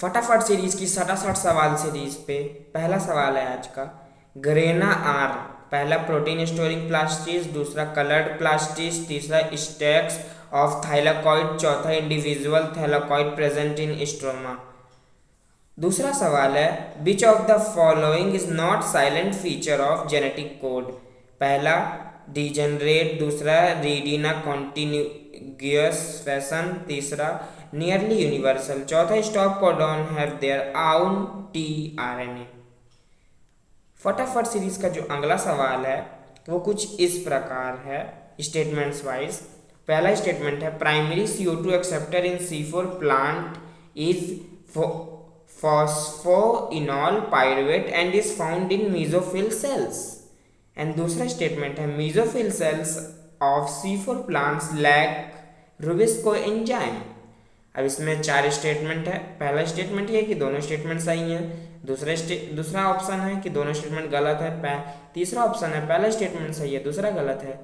फटाफट सीरीज की 67 सवाल सीरीज पे पहला सवाल है आज का। ग्रेना आर, पहला प्रोटीन स्टोरिंग प्लास्टिस, दूसरा कलर्ड प्लास्टिस, तीसरा स्टैक्स ऑफ थाइलाकॉइड, चौथा individual thylakoid present in stroma. दूसरा सवाल है which of the following is not silent feature of genetic code. पहला डिजेनरेट, दूसरा रीडिना कॉन्टिन्यूस फैशन, तीसरा नियरली यूनिवर्सल, चौथा स्टॉप कोडॉन हैव देयर आउन टीआरएनए। फटाफट सीरीज का जो अगला सवाल है वो कुछ इस प्रकार है स्टेटमेंट्स वाइज। पहला स्टेटमेंट है primary CO2 acceptor in C4 plant is phosphoenol pyruvate and is found in mesophyll cells। And दूसरा स्टेटमेंट है mesophyll cells of C4 plants lack Rubisco enzyme। अब इसमें 4 स्टेटमेंट है। पहला स्टेटमेंट ये है कि दोनों स्टेटमेंट सही हैं। दूसरा ऑप्शन है कि दोनों स्टेटमेंट गलत है। तीसरा ऑप्शन है पहला स्टेटमेंट सही है दूसरा गलत है।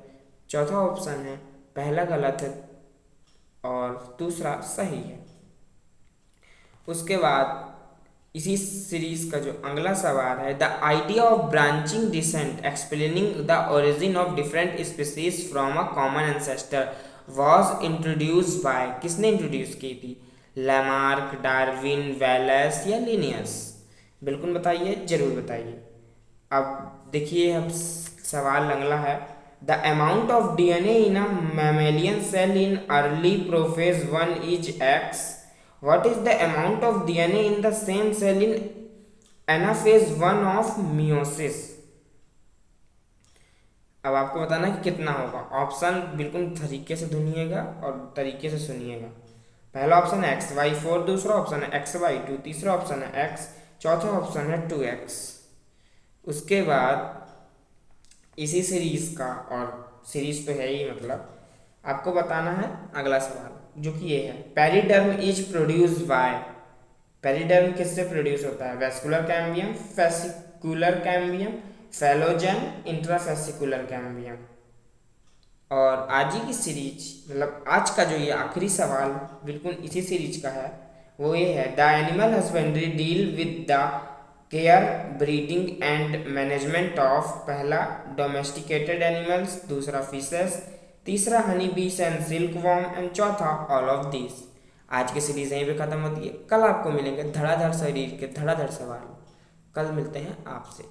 चौथा ऑप्शन है पहला गलत है और दूसरा सही है। उसके बाद इसी सीरीज का जो अगला सवाल है the idea of branching descent explaining the origin of different species from a common ancestor was introduce by, किसने इंट्रोड्यूस की थी? लैमार्क, डार्विन, वैलेस या लिनियस? बिल्कुल बताइए, जरूर बताइए। अब देखिए अब सवाल अगला है the amount of DNA in a mammalian cell in early prophase 1 is X। What is the amount of DNA in the same cell in anaphase 1 of meiosis? अब आपको बताना है कि कितना होगा। ऑप्शन बिल्कुल तरीके से ढूंढिएगा और तरीके से सुनिएगा। पहला ऑप्शन है XY4, दूसरा ऑप्शन है XY2, तीसरा ऑप्शन है X, चौथा ऑप्शन है 2X। उसके बाद इसी सीरीज का, और सीरीज तो है ही मतलब, आपको बताना है अगला सवाल जो कि ये है periderm is produce by. Periderm किससे प्रोड्यूस होता है? Vascular cambium, fascicular cambium, phellogen, intrafascicular cambium. और आज ही की सीरीज मतलब आज का जो ये आखिरी सवाल बिल्कुल इसी सीरीज का है वो ये है the animal husbandry deal with the care, breeding and management of. पहला डोमेस्टिकेटेड एनिमल्स, दूसरा फिशेस, तीसरा हनी बीस एंड सिल्क वॉर्म एंड चौथा ऑल ऑफ दिस। आज की सीरीज यहीं पे खत्म होती है। कल आपको मिलेंगे धड़ाधड़ शरीर के धड़ाधड़ सवाल। कल मिलते हैं आपसे।